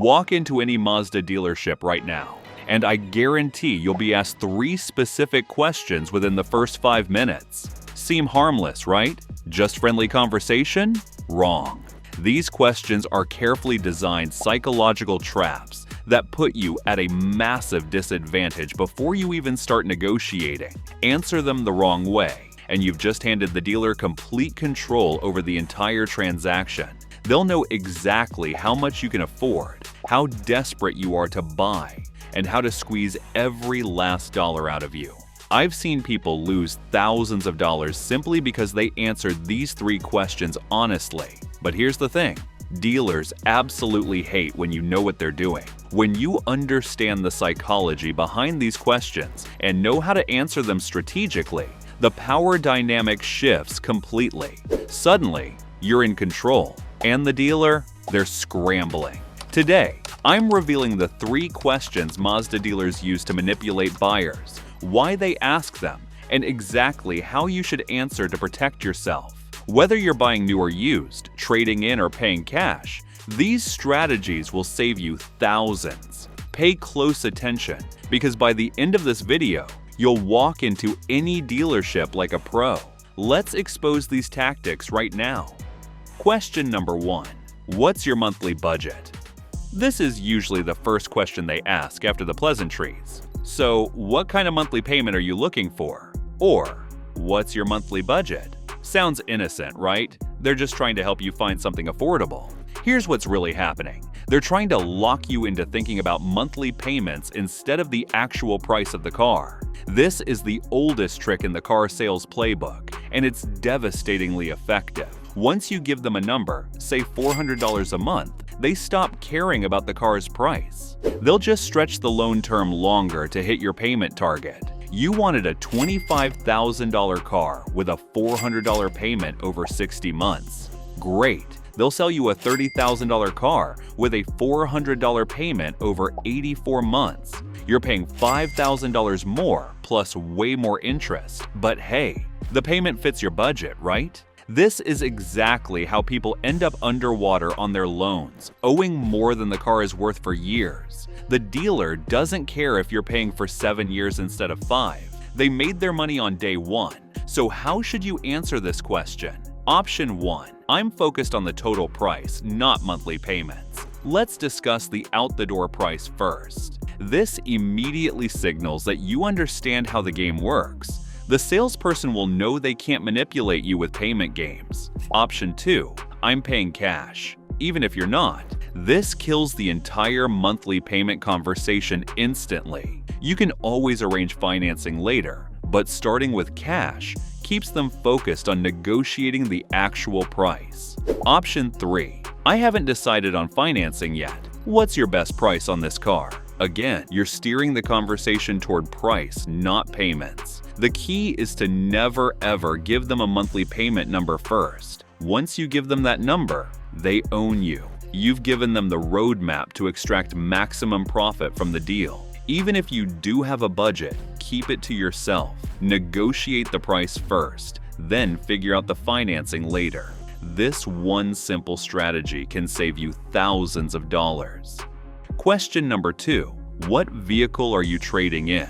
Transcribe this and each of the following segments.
Walk into any Mazda dealership right now, and I guarantee you'll be asked 3 specific questions within the first 5 minutes. Seem harmless, right? Just friendly conversation? Wrong. These questions are carefully designed psychological traps that put you at a massive disadvantage before you even start negotiating. Answer them the wrong way, and you've just handed the dealer complete control over the entire transaction. They'll know exactly how much you can afford, how desperate you are to buy, and how to squeeze every last dollar out of you. I've seen people lose thousands of dollars simply because they answered these 3 questions honestly. But here's the thing. Dealers absolutely hate when you know what they're doing. When you understand the psychology behind these questions and know how to answer them strategically, the power dynamic shifts completely. Suddenly, you're in control, and the dealer, they're scrambling. Today, I'm revealing the 3 questions Mazda dealers use to manipulate buyers, why they ask them, and exactly how you should answer to protect yourself. Whether you're buying new or used, trading in or paying cash, these strategies will save you thousands. Pay close attention, because by the end of this video, you'll walk into any dealership like a pro. Let's expose these tactics right now. Question number 1. What's your monthly budget? This is usually the first question they ask after the pleasantries. So, what kind of monthly payment are you looking for? Or, what's your monthly budget? Sounds innocent, right? They're just trying to help you find something affordable. Here's what's really happening. They're trying to lock you into thinking about monthly payments instead of the actual price of the car. This is the oldest trick in the car sales playbook, and it's devastatingly effective. Once you give them a number, say $400 a month, they stop caring about the car's price. They'll just stretch the loan term longer to hit your payment target. You wanted a $25,000 car with a $400 payment over 60 months. Great. They'll sell you a $30,000 car with a $400 payment over 84 months. You're paying $5,000 more plus way more interest. But hey, the payment fits your budget, right? This is exactly how people end up underwater on their loans, owing more than the car is worth for years. The dealer doesn't care if you're paying for 7 years instead of 5. They made their money on day 1. So how should you answer this question? Option 1. I'm focused on the total price, not monthly payments. Let's discuss the out-the-door price first. This immediately signals that you understand how the game works. The salesperson will know they can't manipulate you with payment games. Option 2. I'm paying cash. Even if you're not, this kills the entire monthly payment conversation instantly. You can always arrange financing later, but starting with cash keeps them focused on negotiating the actual price. Option 3. I haven't decided on financing yet. What's your best price on this car? Again, you're steering the conversation toward price, not payments. The key is to never ever give them a monthly payment number first. Once you give them that number, they own you. You've given them the roadmap to extract maximum profit from the deal. Even if you do have a budget, keep it to yourself. Negotiate the price first, then figure out the financing later. This one simple strategy can save you thousands of dollars. Question number 2. What vehicle are you trading in?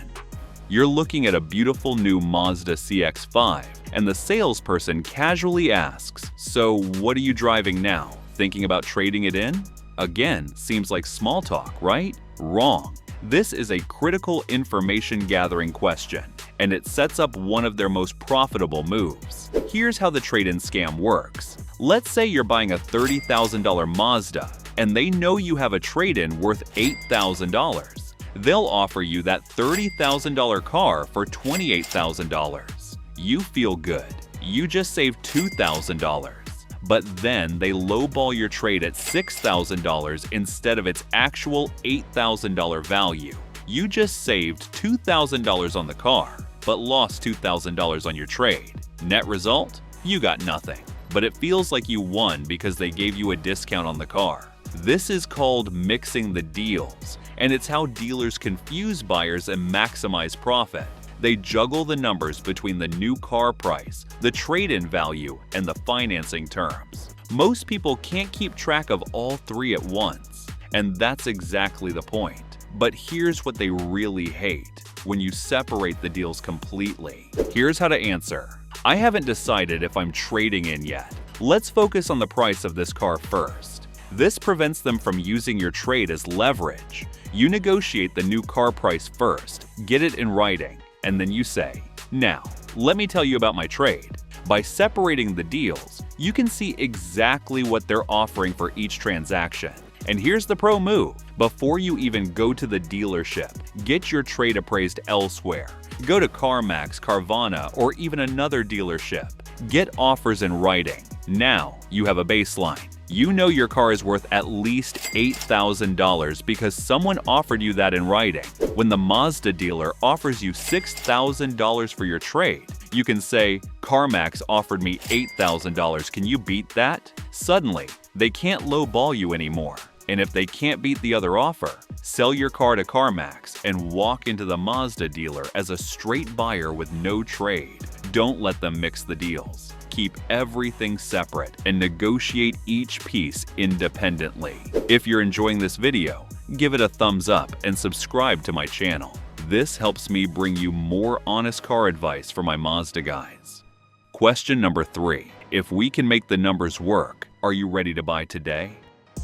You're looking at a beautiful new Mazda CX-5, and the salesperson casually asks, "So what are you driving now? Thinking about trading it in?" Again, seems like small talk, right? Wrong. This is a critical information gathering question, and it sets up one of their most profitable moves. Here's how the trade-in scam works. Let's say you're buying a $30,000 Mazda, and they know you have a trade-in worth $8,000. They'll offer you that $30,000 car for $28,000. You feel good. You just saved $2,000. But then they lowball your trade at $6,000 instead of its actual $8,000 value. You just saved $2,000 on the car, but lost $2,000 on your trade. Net result? You got nothing. But it feels like you won because they gave you a discount on the car. This is called mixing the deals, and it's how dealers confuse buyers and maximize profit. They juggle the numbers between the new car price, the trade-in value, and the financing terms. Most people can't keep track of all 3 at once. And that's exactly the point. But here's what they really hate: when you separate the deals completely. Here's how to answer. I haven't decided if I'm trading in yet. Let's focus on the price of this car first. This prevents them from using your trade as leverage. You negotiate the new car price first, get it in writing, and then you say, "Now, let me tell you about my trade." By separating the deals, you can see exactly what they're offering for each transaction. And here's the pro move. Before you even go to the dealership, get your trade appraised elsewhere. Go to CarMax, Carvana, or even another dealership. Get offers in writing. Now you have a baseline. You know your car is worth at least $8,000 because someone offered you that in writing. When the Mazda dealer offers you $6,000 for your trade, you can say, "CarMax offered me $8,000. Can you beat that?" Suddenly, they can't lowball you anymore. And if they can't beat the other offer, sell your car to CarMax and walk into the Mazda dealer as a straight buyer with no trade. Don't let them mix the deals. Keep everything separate and negotiate each piece independently. If you're enjoying this video, give it a thumbs up and subscribe to my channel. This helps me bring you more honest car advice for my Mazda guys. Question number 3. If we can make the numbers work, are you ready to buy today?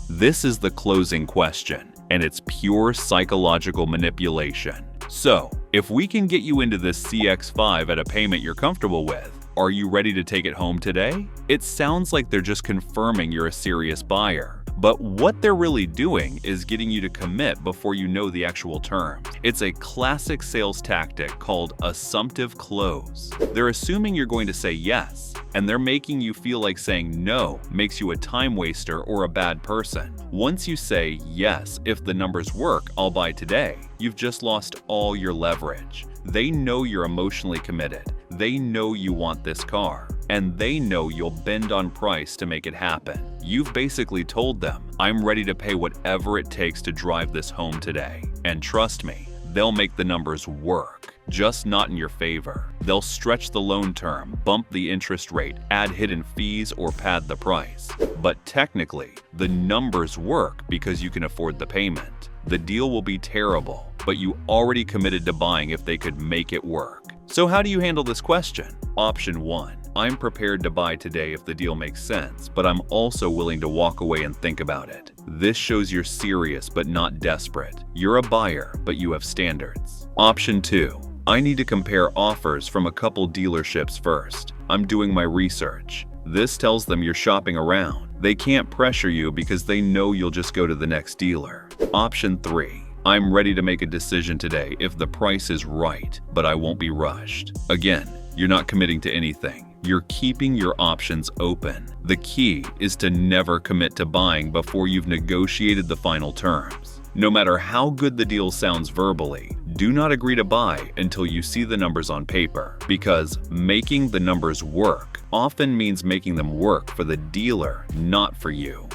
This is the closing question, and it's pure psychological manipulation. So, if we can get you into this CX-5 at a payment you're comfortable with, are you ready to take it home today? It sounds like they're just confirming you're a serious buyer. But what they're really doing is getting you to commit before you know the actual terms. It's a classic sales tactic called assumptive close. They're assuming you're going to say yes, and they're making you feel like saying no makes you a time waster or a bad person. Once you say, "Yes, if the numbers work, I'll buy today," you've just lost all your leverage. They know you're emotionally committed. They know you want this car, and they know you'll bend on price to make it happen. You've basically told them, "I'm ready to pay whatever it takes to drive this home today." And trust me, they'll make the numbers work, just not in your favor. They'll stretch the loan term, bump the interest rate, add hidden fees, or pad the price. But technically, the numbers work because you can afford the payment. The deal will be terrible, but you already committed to buying if they could make it work. So how do you handle this question? Option 1. I'm prepared to buy today if the deal makes sense, but I'm also willing to walk away and think about it. This shows you're serious but not desperate. You're a buyer, but you have standards. Option 2. I need to compare offers from a couple dealerships first. I'm doing my research. This tells them you're shopping around. They can't pressure you because they know you'll just go to the next dealer. Option 3. I'm ready to make a decision today if the price is right, but I won't be rushed. Again, you're not committing to anything. You're keeping your options open. The key is to never commit to buying before you've negotiated the final terms. No matter how good the deal sounds verbally, do not agree to buy until you see the numbers on paper, because making the numbers work often means making them work for the dealer, not for you.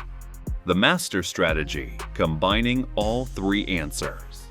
The master strategy, combining all 3 answers.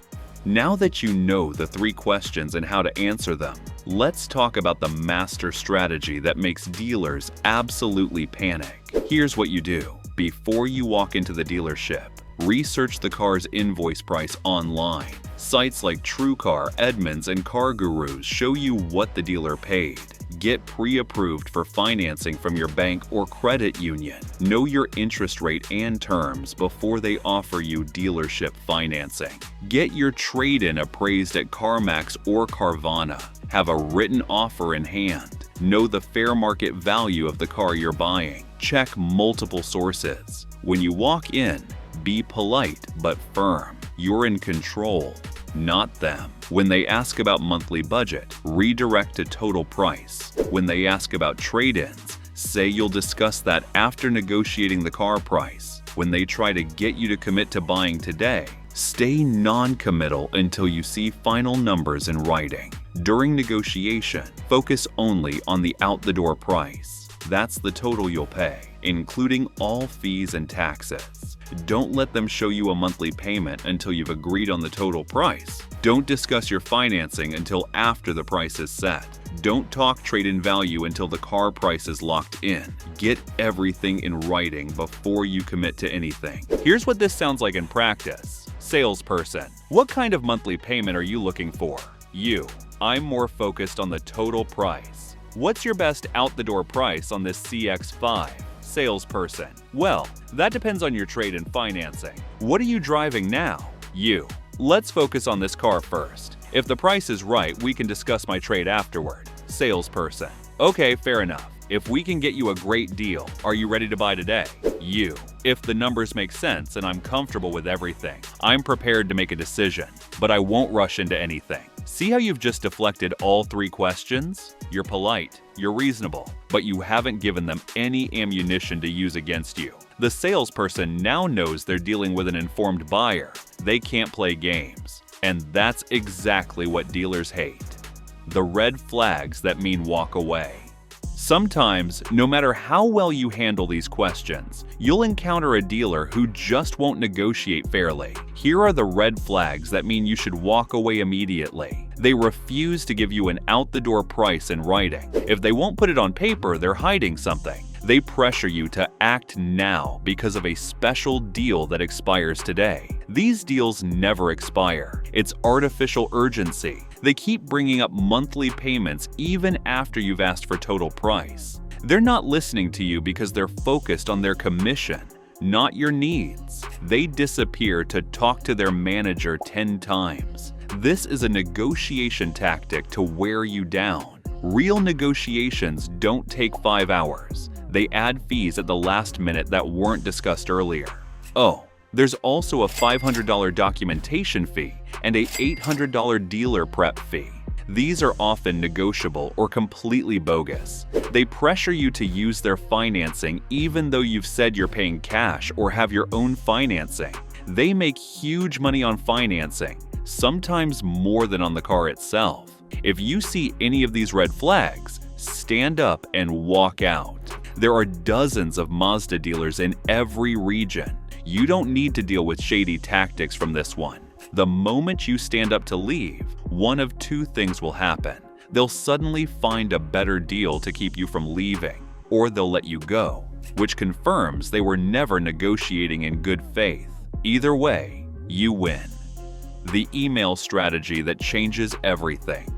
Now that you know the 3 questions and how to answer them, let's talk about the master strategy that makes dealers absolutely panic. Here's what you do. Before you walk into the dealership, research the car's invoice price online. Sites like TrueCar, Edmunds, and Car Gurus show you what the dealer paid. Get pre-approved for financing from your bank or credit union. Know your interest rate and terms before they offer you dealership financing. Get your trade-in appraised at CarMax or Carvana. Have a written offer in hand. Know the fair market value of the car you're buying. Check multiple sources. When you walk in, be polite but firm. You're in control, not them. When they ask about monthly budget, redirect to total price. When they ask about trade-ins, say you'll discuss that after negotiating the car price. When they try to get you to commit to buying today, stay non-committal until you see final numbers in writing. During negotiation, focus only on the out-the-door price. That's the total you'll pay, including all fees and taxes. Don't let them show you a monthly payment until you've agreed on the total price. Don't discuss your financing until after the price is set. Don't talk trade-in value until the car price is locked in. Get everything in writing before you commit to anything. Here's what this sounds like in practice. Salesperson: what kind of monthly payment are you looking for? You: I'm more focused on the total price. What's your best out-the-door price on this CX-5? Salesperson: well, that depends on your trade-in financing. What are you driving now? You: let's focus on this car first. If the price is right, we can discuss my trade afterward. Salesperson: okay, fair enough. If we can get you a great deal, are you ready to buy today? You: if the numbers make sense and I'm comfortable with everything, I'm prepared to make a decision, but I won't rush into anything. See how you've just deflected all three questions? You're polite, you're reasonable, but you haven't given them any ammunition to use against you. The salesperson now knows they're dealing with an informed buyer. They can't play games. And that's exactly what dealers hate. The red flags that mean walk away. Sometimes, no matter how well you handle these questions, you'll encounter a dealer who just won't negotiate fairly. Here are the red flags that mean you should walk away immediately. They refuse to give you an out-the-door price in writing. If they won't put it on paper, they're hiding something. They pressure you to act now because of a special deal that expires today. These deals never expire. It's artificial urgency. They keep bringing up monthly payments even after you've asked for total price. They're not listening to you because they're focused on their commission, not your needs. They disappear to talk to their manager 10 times. This is a negotiation tactic to wear you down. Real negotiations don't take 5 hours. They add fees at the last minute that weren't discussed earlier. Oh, there's also a $500 documentation fee and a $800 dealer prep fee. These are often negotiable or completely bogus. They pressure you to use their financing even though you've said you're paying cash or have your own financing. They make huge money on financing, sometimes more than on the car itself. If you see any of these red flags, stand up and walk out. There are dozens of Mazda dealers in every region. You don't need to deal with shady tactics from this one. The moment you stand up to leave, one of two things will happen. They'll suddenly find a better deal to keep you from leaving, or they'll let you go, which confirms they were never negotiating in good faith. Either way, you win. The email strategy that changes everything.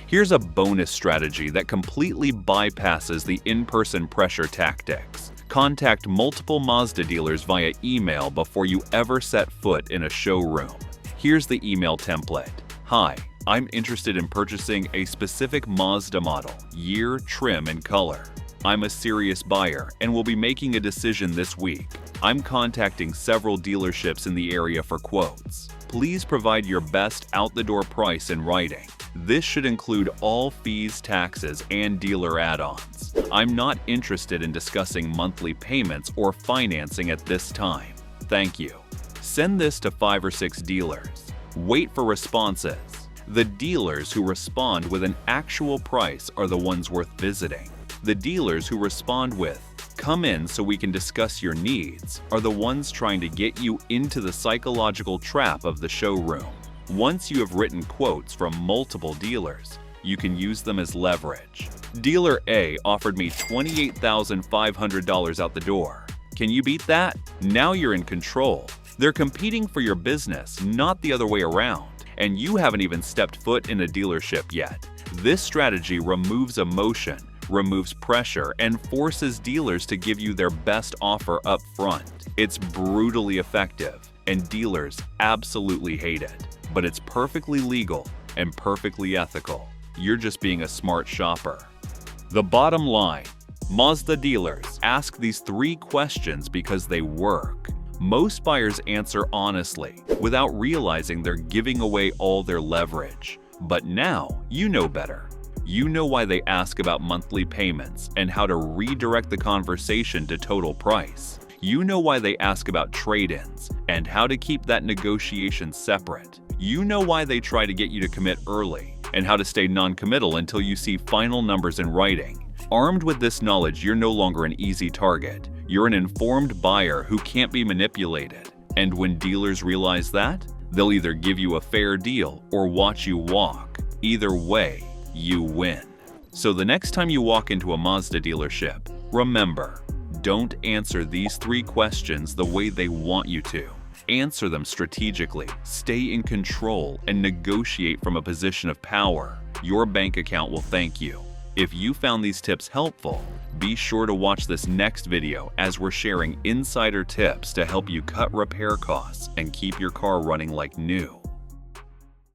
Here's a bonus strategy that completely bypasses the in-person pressure tactics. Contact multiple Mazda dealers via email before you ever set foot in a showroom. Here's the email template. Hi, I'm interested in purchasing a specific Mazda model, year, trim, and color. I'm a serious buyer and will be making a decision this week. I'm contacting several dealerships in the area for quotes. Please provide your best out-the-door price in writing. This should include all fees, taxes, and dealer add-ons. I'm not interested in discussing monthly payments or financing at this time. Thank you. Send this to 5 or 6 dealers. Wait for responses. The dealers who respond with an actual price are the ones worth visiting. The dealers who respond with, "Come in so we can discuss your needs," are the ones trying to get you into the psychological trap of the showroom. Once you have written quotes from multiple dealers, you can use them as leverage. Dealer A offered me $28,500 out the door. Can you beat that? Now you're in control. They're competing for your business, not the other way around, and you haven't even stepped foot in a dealership yet. This strategy removes emotion, removes pressure, and forces dealers to give you their best offer up front. It's brutally effective, and dealers absolutely hate it. But it's perfectly legal and perfectly ethical. You're just being a smart shopper. The bottom line, Mazda dealers ask these 3 questions because they work. Most buyers answer honestly, without realizing they're giving away all their leverage. But now you know better. You know why they ask about monthly payments and how to redirect the conversation to total price. You know why they ask about trade-ins and how to keep that negotiation separate. You know why they try to get you to commit early and how to stay non-committal until you see final numbers in writing. Armed with this knowledge, you're no longer an easy target. You're an informed buyer who can't be manipulated. And when dealers realize that, they'll either give you a fair deal or watch you walk. Either way, you win. So the next time you walk into a Mazda dealership, remember, don't answer these 3 questions the way they want you to. Answer them strategically, stay in control, and negotiate from a position of power. Your bank account will thank you. If you found these tips helpful, be sure to watch this next video as we're sharing insider tips to help you cut repair costs and keep your car running like new.